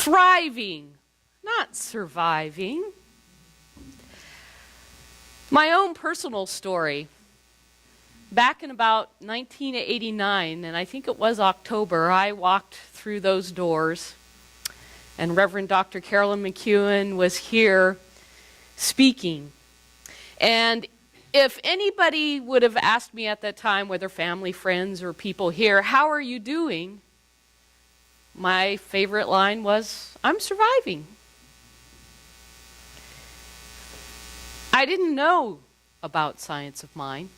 Thriving, not surviving. My own personal story. Back in about 1989, and I think it was October, I walked through those doors, and Reverend Dr. Carolyn McEwen was here speaking. And if anybody would have asked me at that time, whether family, friends, or people here, how are you doing? My favorite line was, I'm surviving. I didn't know about science of mind.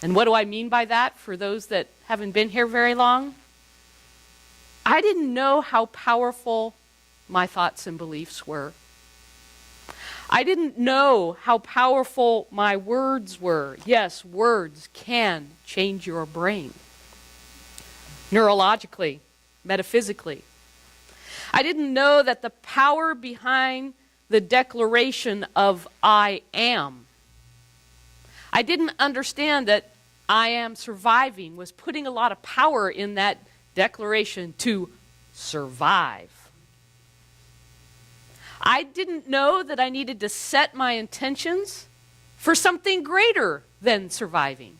And what do I mean by that for those that haven't been here very long? I didn't know how powerful my thoughts and beliefs were. I didn't know how powerful my words were. Yes, words can change your brain. Neurologically, metaphysically. I didn't know that the power behind the declaration of I am. I didn't understand that I am surviving was putting a lot of power in that declaration to survive. I didn't know that I needed to set my intentions for something greater than surviving.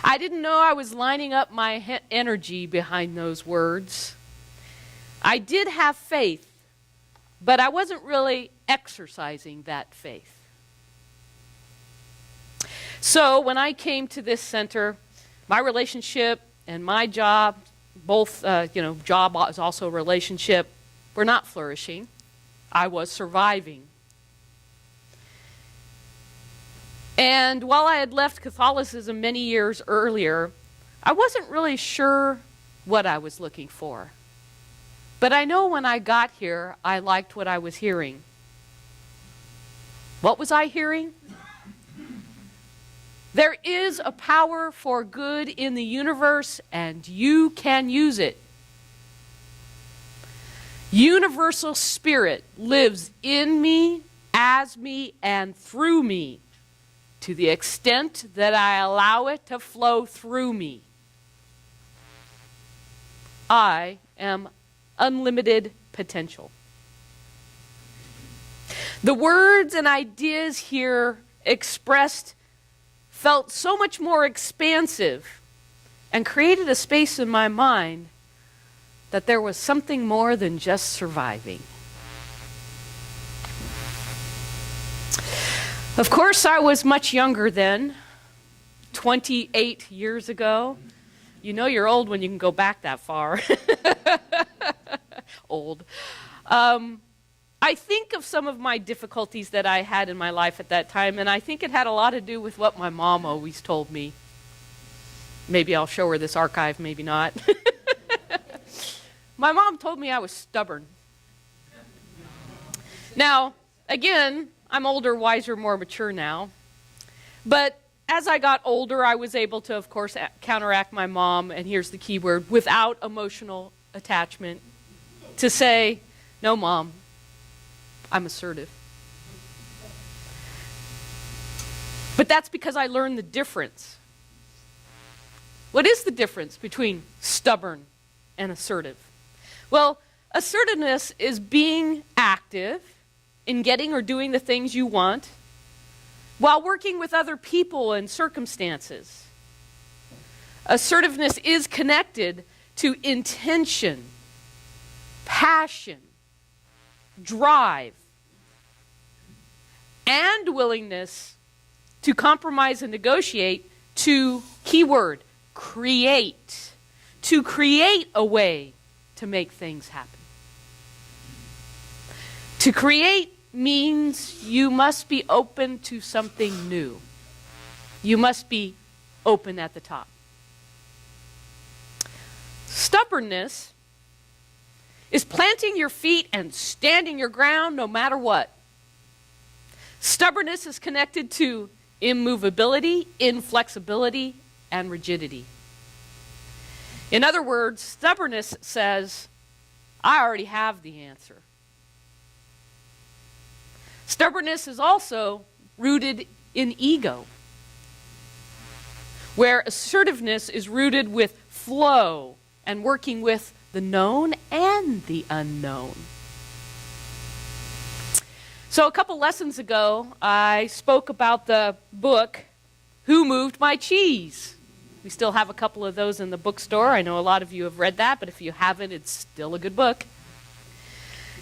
I didn't know I was lining up my energy behind those words. I did have faith, but I wasn't really exercising that faith. So when I came to this center, my relationship and my job, both, job is also a relationship, were not flourishing. I was surviving. And while I had left Catholicism many years earlier, I wasn't really sure what I was looking for. But I know when I got here, I liked what I was hearing. What was I hearing? There is a power for good in the universe, and you can use it. Universal Spirit lives in me, as me, and through me, to the extent that I allow it to flow through me. I am unlimited potential. The words and ideas here expressed felt so much more expansive and created a space in my mind that there was something more than just surviving. Of course, I was much younger then, 28 years ago. You know you're old when you can go back that far. Old. I think of some of my difficulties that I had in my life at that time, and I think it had a lot to do with what my mom always told me. Maybe I'll show her this archive, maybe not. My mom told me I was stubborn. Now, again, I'm older, wiser, more mature now. But as I got older, I was able to, of course, counteract my mom, and here's the key word, without emotional attachment, to say, no, Mom, I'm assertive. But that's because I learned the difference. What is the difference between stubborn and assertive? Well, assertiveness is being active in getting or doing the things you want while working with other people and circumstances. Assertiveness is connected to intention, passion, drive, and willingness to compromise and negotiate to, keyword, create. To create a way to make things happen. To create means you must be open to something new. You must be open at the top. Stubbornness is planting your feet and standing your ground no matter what. Stubbornness is connected to immovability, inflexibility, and rigidity. In other words, stubbornness says, I already have the answer. Stubbornness is also rooted in ego, where assertiveness is rooted with flow and working with the known and the unknown. So a couple lessons ago, I spoke about the book, Who Moved My Cheese? We still have a couple of those in the bookstore. I know a lot of you have read that, but if you haven't, it's still a good book.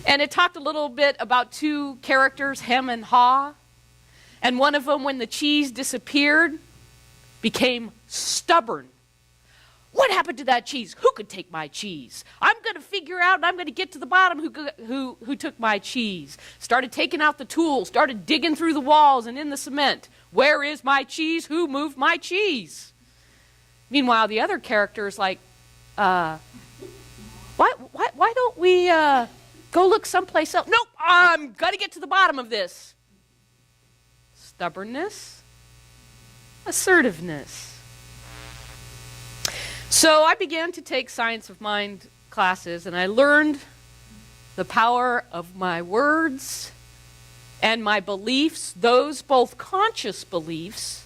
And it talked a little bit about two characters, Hem and Haw. And one of them, when the cheese disappeared, became stubborn. What happened to that cheese? Who could take my cheese? I'm going to figure out, and I'm going to get to the bottom who took my cheese. Started taking out the tools, started digging through the walls and in the cement. Where is my cheese? Who moved my cheese? Meanwhile, the other character is like, why don't we go look someplace else? Nope, I'm going to get to the bottom of this. Stubbornness, assertiveness. So I began to take Science of Mind classes, and I learned the power of my words and my beliefs, those both conscious beliefs,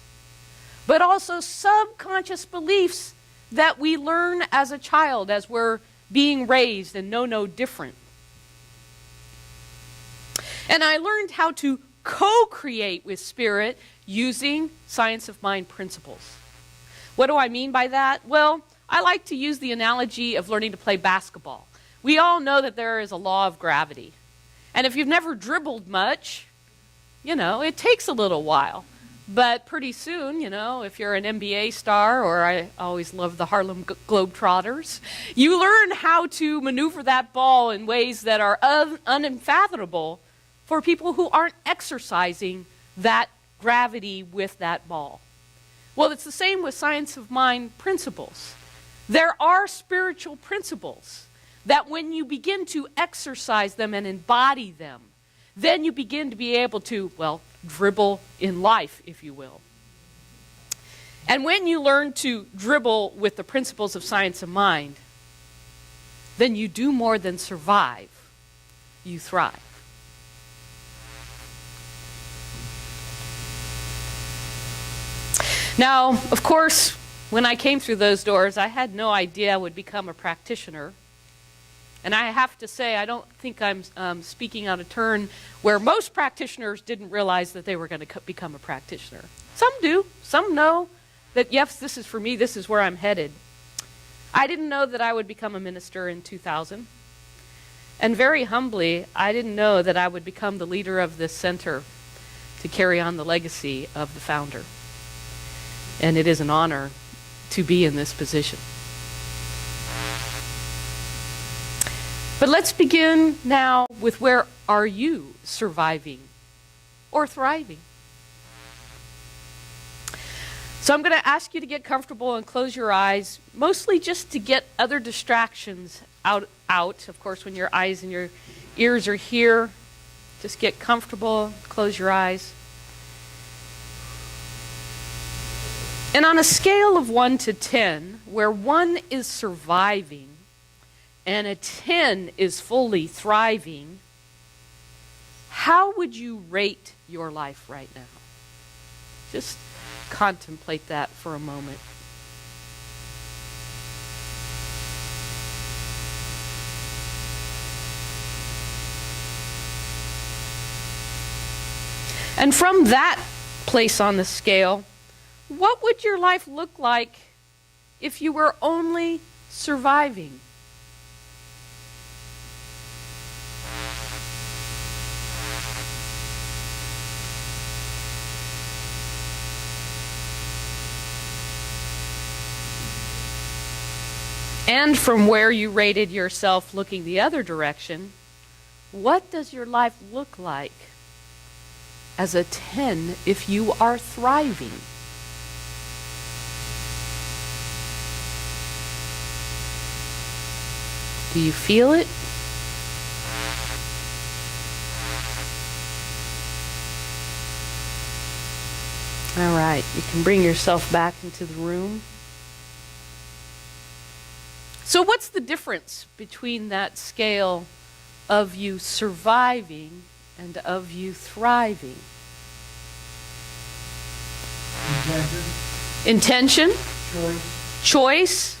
but also subconscious beliefs that we learn as a child as we're being raised and know no different. And I learned how to co-create with spirit using Science of Mind principles. What do I mean by that? Well, I like to use the analogy of learning to play basketball. We all know that there is a law of gravity. And if you've never dribbled much, it takes a little while. But pretty soon, if you're an NBA star, or I always love the Harlem Globetrotters, you learn how to maneuver that ball in ways that are unfathomable for people who aren't exercising that gravity with that ball. Well, it's the same with Science of Mind principles. There are spiritual principles that when you begin to exercise them and embody them, then you begin to be able to, dribble in life, if you will. And when you learn to dribble with the principles of Science of Mind, then you do more than survive, you thrive. Now, of course, when I came through those doors, I had no idea I would become a practitioner. And I have to say, I don't think I'm speaking out of turn, where most practitioners didn't realize that they were going to become a practitioner. Some do. Some know that, yes, this is for me, this is where I'm headed. I didn't know that I would become a minister in 2000. And very humbly, I didn't know that I would become the leader of this center to carry on the legacy of the founder. And it is an honor to be in this position. But let's begin now with, where are you surviving or thriving? So I'm going to ask you to get comfortable and close your eyes, mostly just to get other distractions out. Of course, when your eyes and your ears are here, just get comfortable, close your eyes. And on a scale of 1 to 10, where 1 is surviving and a 10 is fully thriving, how would you rate your life right now? Just contemplate that for a moment. And from that place on the scale, what would your life look like if you were only surviving? And from where you rated yourself looking the other direction, what does your life look like as a 10 if you are thriving? Do you feel it? All right, you can bring yourself back into the room. So what's the difference between that scale of you surviving and of you thriving? Intention. Choice.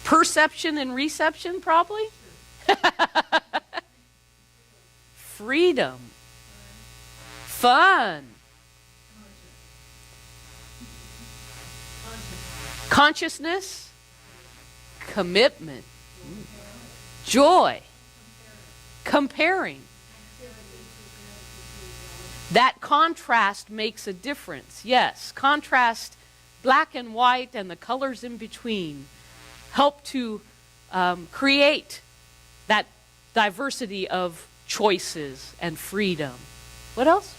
Perception and reception, probably? Freedom. Fun. Consciousness. Commitment. Joy. Comparing. That contrast makes a difference. Yes, contrast, black and white and the colors in between help to create that diversity of choices and freedom. What else?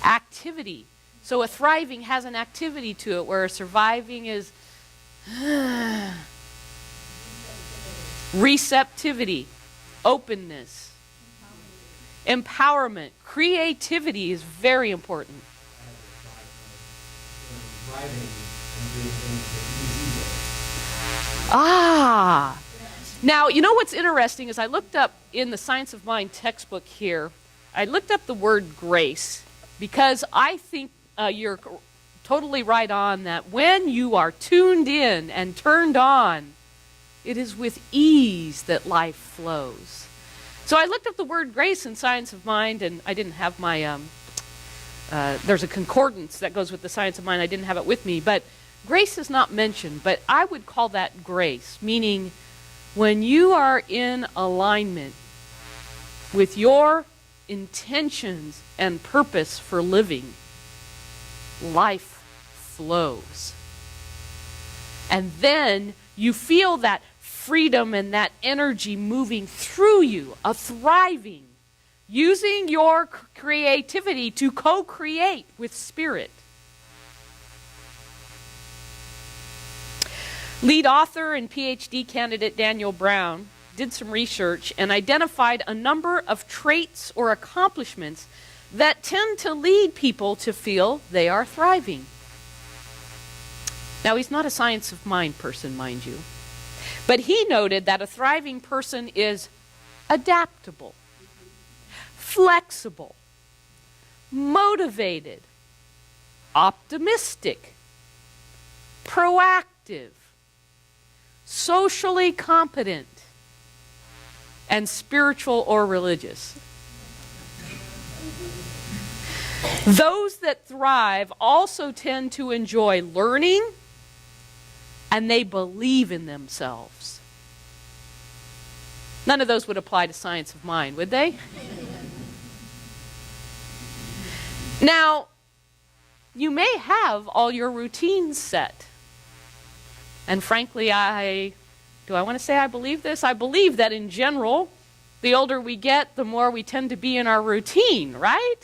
Activity. So a thriving has an activity to it, where a surviving is receptivity, openness, empowerment. Creativity is very important. Ah. Now, you know what's interesting is I looked up in the Science of Mind textbook here, I looked up the word grace, because I think you're totally right on that when you are tuned in and turned on, it is with ease that life flows. So I looked up the word grace in Science of Mind, and I didn't have my, there's a concordance that goes with the Science of Mind. I didn't have it with me, but grace is not mentioned, but I would call that grace, meaning when you are in alignment with your intentions and purpose for living, life flows. And then you feel that freedom and that energy moving through you, a thriving, using your creativity to co-create with spirit. Lead author and PhD candidate Daniel Brown did some research and identified a number of traits or accomplishments that tend to lead people to feel they are thriving. Now, he's not a Science of Mind person, mind you, but he noted that a thriving person is adaptable, flexible, motivated, optimistic, proactive, socially competent, and spiritual or religious. Those that thrive also tend to enjoy learning, and they believe in themselves. None of those would apply to Science of Mind, would they? Now, you may have all your routines set. And frankly, do I want to say I believe this? I believe that in general, the older we get, the more we tend to be in our routine, right?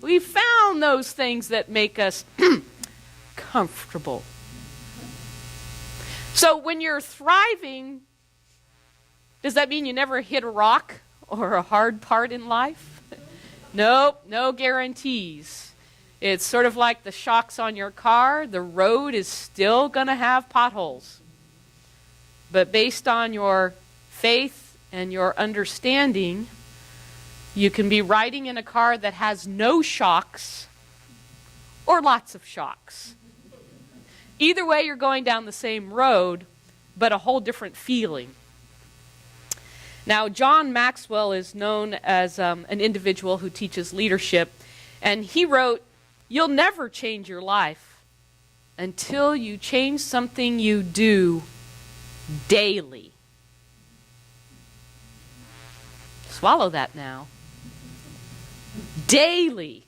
We've found those things that make us comfortable. So when you're thriving, does that mean you never hit a rock or a hard part in life? Nope, no guarantees. It's sort of like the shocks on your car. The road is still going to have potholes. But based on your faith and your understanding, you can be riding in a car that has no shocks or lots of shocks. Either way, you're going down the same road, but a whole different feeling. Now, John Maxwell is known as an individual who teaches leadership, and he wrote, "You'll never change your life until you change something you do daily." Swallow that now. Daily.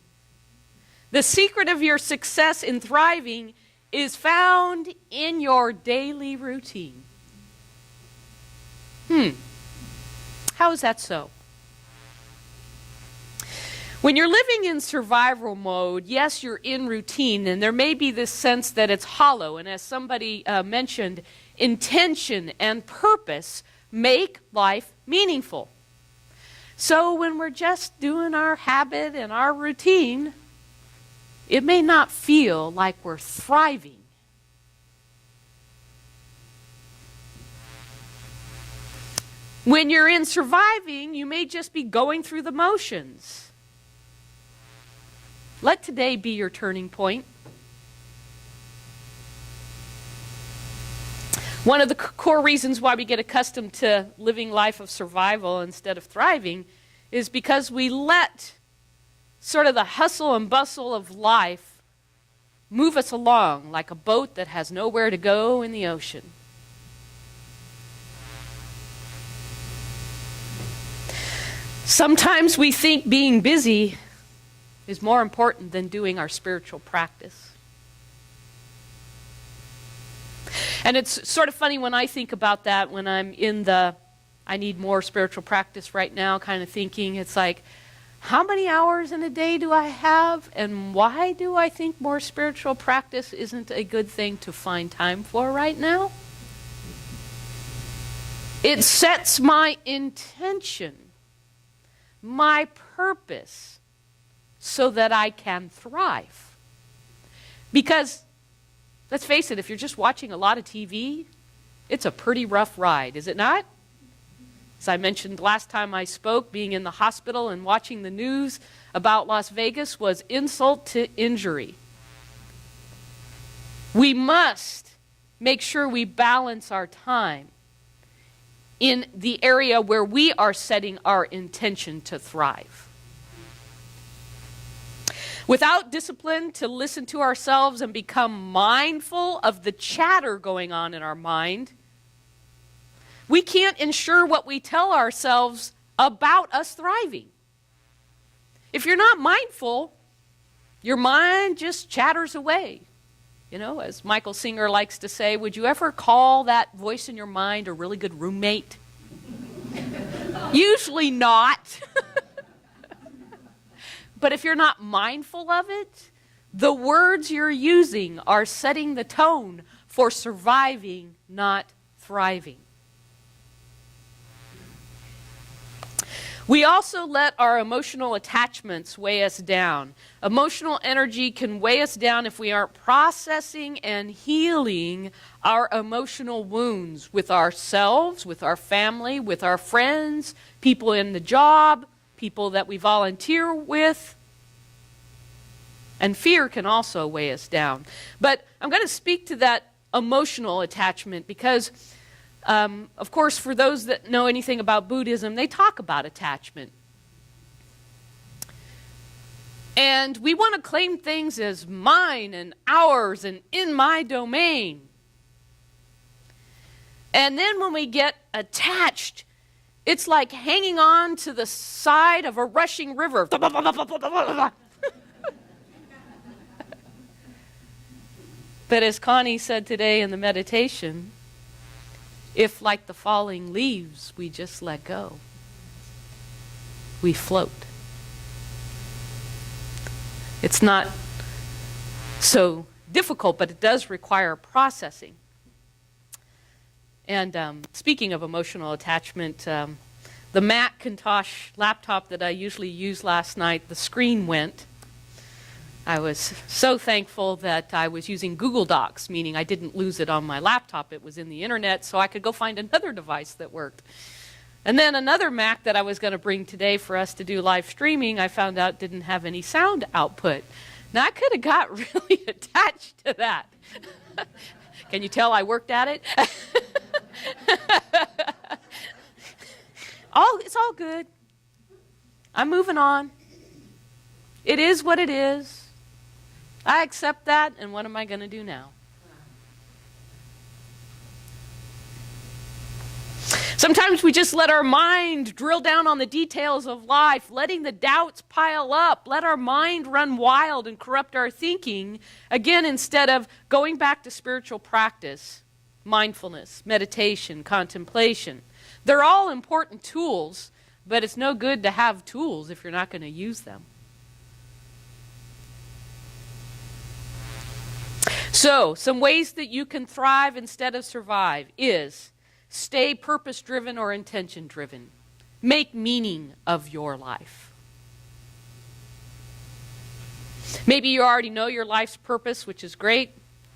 The secret of your success in thriving is found in your daily routine. How is that so? When you're living in survival mode, yes, you're in routine, and there may be this sense that it's hollow. And as somebody mentioned, intention and purpose make life meaningful. So when we're just doing our habit and our routine, it may not feel like we're thriving. When you're in surviving, you may just be going through the motions. Let today be your turning point. One of the core reasons why we get accustomed to living life of survival instead of thriving is because we let sort of the hustle and bustle of life move us along like a boat that has nowhere to go in the ocean. Sometimes we think being busy is more important than doing our spiritual practice. And it's sort of funny when I think about that, when I'm in the I need more spiritual practice right now kind of thinking. It's like, how many hours in a day do I have? And why do I think more spiritual practice isn't a good thing to find time for right now? It sets my intention, my purpose, so that I can thrive. Because, let's face it, if you're just watching a lot of TV, it's a pretty rough ride, is it not? As I mentioned last time I spoke, being in the hospital and watching the news about Las Vegas was insult to injury. We must make sure we balance our time in the area where we are setting our intention to thrive. Without discipline to listen to ourselves and become mindful of the chatter going on in our mind, we can't ensure what we tell ourselves about us thriving. If you're not mindful, your mind just chatters away. You know, as Michael Singer likes to say, would you ever call that voice in your mind a really good roommate? Usually not. But if you're not mindful of it, the words you're using are setting the tone for surviving, not thriving. We also let our emotional attachments weigh us down. Emotional energy can weigh us down if we aren't processing and healing our emotional wounds with ourselves, with our family, with our friends, people in the job, people that we volunteer with. And fear can also weigh us down. But I'm going to speak to that emotional attachment because of course, for those that know anything about Buddhism, they talk about attachment. And we want to claim things as mine and ours and in my domain. And then when we get attached, it's like hanging on to the side of a rushing river. But as Connie said today in the meditation, if, like the falling leaves, we just let go, we float. It's not so difficult, but it does require processing. And speaking of emotional attachment, the Macintosh laptop that I usually use last night, the screen went. I was so thankful that I was using Google Docs, meaning I didn't lose it on my laptop. It was in the internet, so I could go find another device that worked. And then another Mac that I was going to bring today for us to do live streaming, I found out didn't have any sound output. Now, I could have got really attached to that. Can you tell I worked at it? It's all good. I'm moving on. It is what it is. I accept that, and what am I going to do now? Sometimes we just let our mind drill down on the details of life, letting the doubts pile up, let our mind run wild and corrupt our thinking, again, instead of going back to spiritual practice, mindfulness, meditation, contemplation. They're all important tools, but it's no good to have tools if you're not going to use them. So, some ways that you can thrive instead of survive is stay purpose-driven or intention-driven. Make meaning of your life. Maybe you already know your life's purpose, which is great.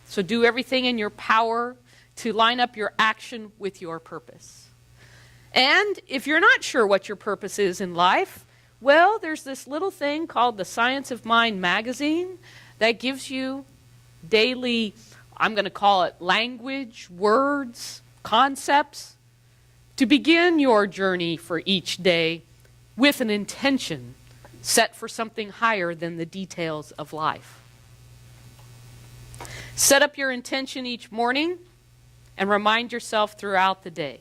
So do everything in your power to line up your action with your purpose. And if you're not sure what your purpose is in life, well, there's this little thing called the Science of Mind magazine that gives you daily I'm going to call it language, words, concepts, to begin your journey for each day with an intention set for something higher than the details of life. Set up your intention each morning and remind yourself throughout the day.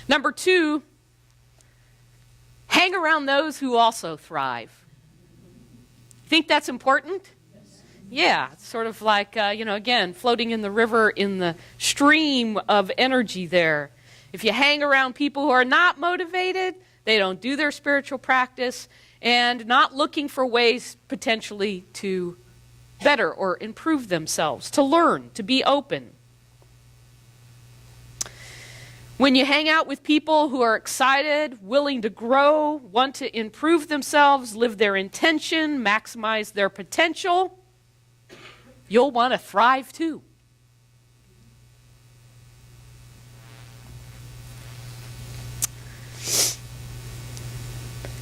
Number 2, hang around those who also thrive. Think that's important? Yeah, it's sort of like, again, floating in the river in the stream of energy there. If you hang around people who are not motivated, they don't do their spiritual practice, and not looking for ways potentially to better or improve themselves, to learn, to be open. When you hang out with people who are excited, willing to grow, want to improve themselves, live their intention, maximize their potential, you'll want to thrive too.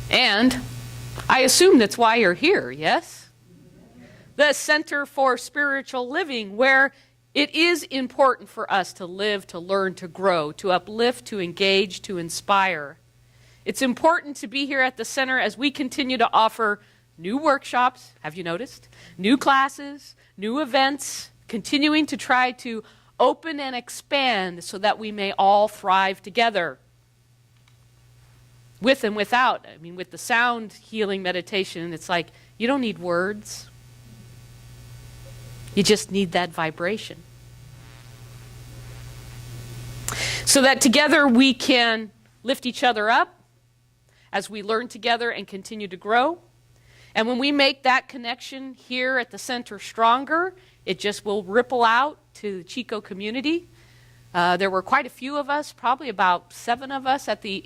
And I assume that's why you're here, yes? The Center for Spiritual Living, where it is important for us to live, to learn, to grow, to uplift, to engage, to inspire. It's important to be here at the center as we continue to offer new workshops, have you noticed? New classes, new events, continuing to try to open and expand so that we may all thrive together. With and without. I mean, with the sound healing meditation, it's like you don't need words. You just need that vibration. So that together we can lift each other up as we learn together and continue to grow. And when we make that connection here at the center stronger, it just will ripple out to the Chico community. There were quite a few of us, probably about 7 of us at the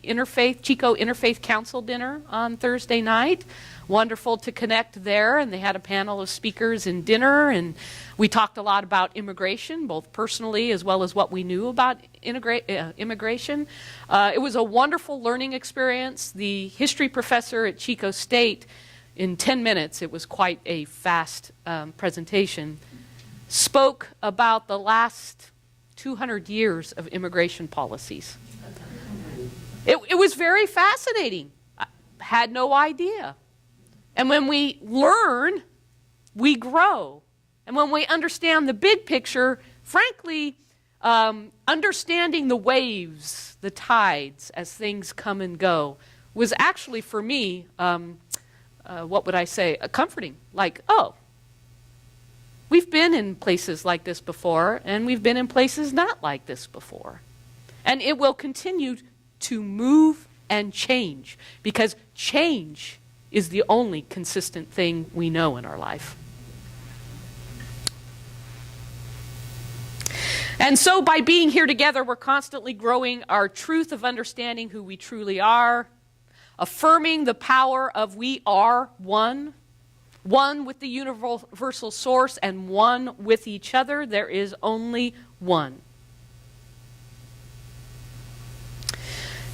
Chico Interfaith Council dinner on Thursday night. Wonderful to connect there, and they had a panel of speakers and dinner, and we talked a lot about immigration, both personally as well as what we knew about immigration. It was a wonderful learning experience. The history professor at Chico State, in 10 minutes, it was quite a fast presentation, spoke about the last 200 years of immigration policies. It was very fascinating. I had no idea. And when we learn, we grow. And when we understand the big picture, frankly, understanding the waves, the tides as things come and go, was actually for me, what would I say, comforting. Like, oh, we've been in places like this before, and we've been in places not like this before. And it will continue to move and change, because change is the only consistent thing we know in our life. And so by being here together, we're constantly growing our truth of understanding who we truly are, affirming the power of we are one with the universal source and one with each other. There is only one.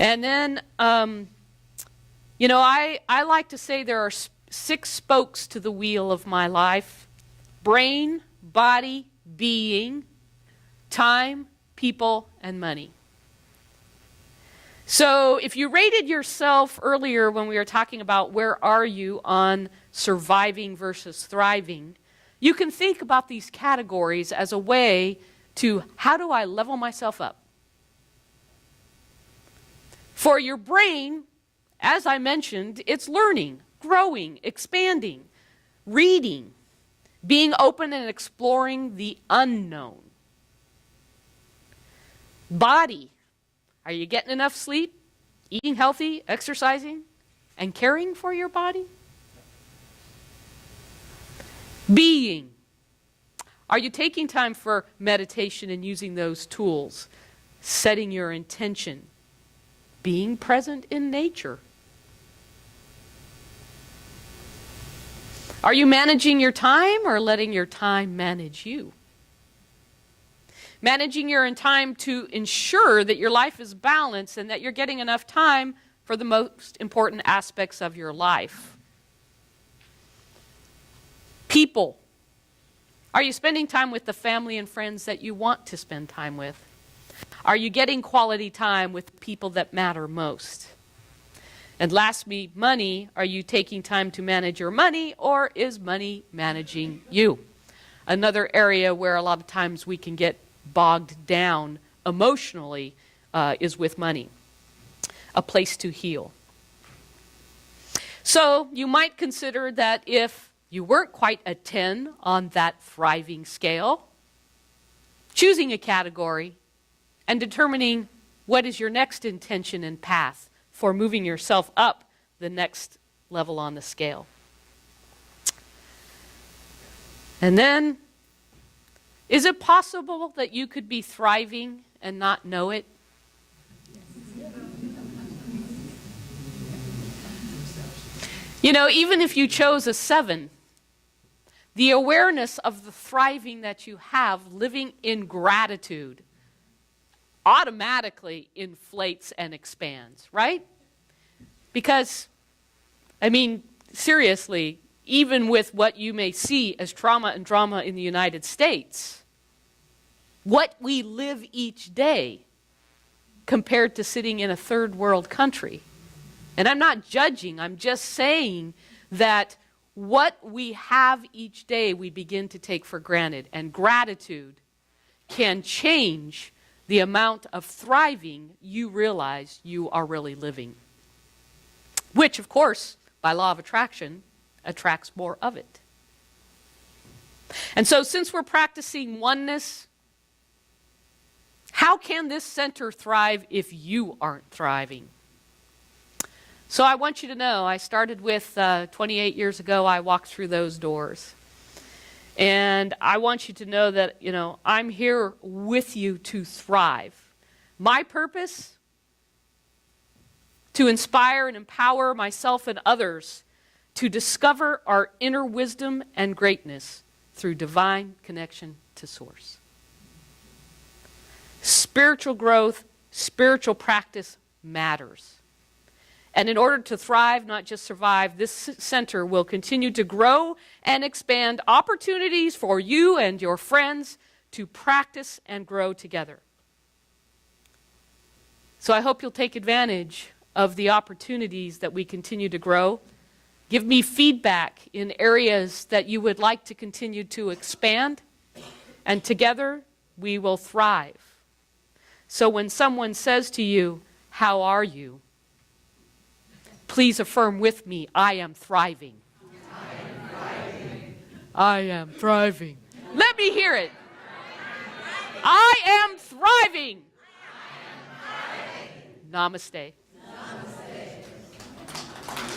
And then, I like to say there are 6 spokes to the wheel of my life: brain, body, being, time, people, and money. So if you rated yourself earlier when we were talking about where are you on surviving versus thriving, you can think about these categories as a way to, how do I level myself up? For your brain, as I mentioned, it's learning, growing, expanding, reading, being open and exploring the unknown. Body, are you getting enough sleep, eating healthy, exercising, and caring for your body? Being, are you taking time for meditation and using those tools, setting your intention, being present in nature? Are you managing your time or letting your time manage you? Managing your time to ensure that your life is balanced and that you're getting enough time for the most important aspects of your life. People. Are you spending time with the family and friends that you want to spend time with? Are you getting quality time with people that matter most? And lastly, money. Are you taking time to manage your money, or is money managing you? Another area where a lot of times we can get bogged down emotionally is with money. A place to heal. So you might consider that if you weren't quite a 10 on that thriving scale, choosing a category and determining what is your next intention and path for moving yourself up the next level on the scale. And then, is it possible that you could be thriving and not know it? You know, even if you chose a 7, the awareness of the thriving that you have living in gratitude automatically inflates and expands, right? Because, I mean, seriously, even with what you may see as trauma and drama in the United States, what we live each day compared to sitting in a third world country. And I'm not judging, I'm just saying that what we have each day we begin to take for granted. And gratitude can change the amount of thriving you realize you are really living. Which, of course, by law of attraction, attracts more of it. And so since we're practicing oneness, how can this center thrive if you aren't thriving? So I want you to know, I started with 28 years ago, I walked through those doors. And I want you to know that, you know, I'm here with you to thrive. My purpose? To inspire and empower myself and others to discover our inner wisdom and greatness through divine connection to Source. Spiritual growth, spiritual practice matters. And in order to thrive, not just survive, this center will continue to grow and expand opportunities for you and your friends to practice and grow together. So I hope you'll take advantage of the opportunities that we continue to grow. Give me feedback in areas that you would like to continue to expand, and together we will thrive. So when someone says to you, "How are you?" please affirm with me, "I am thriving." I am thriving. I am thriving. Let me hear it. I am thriving. Namaste.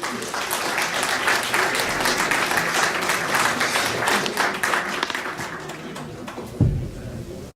Namaste.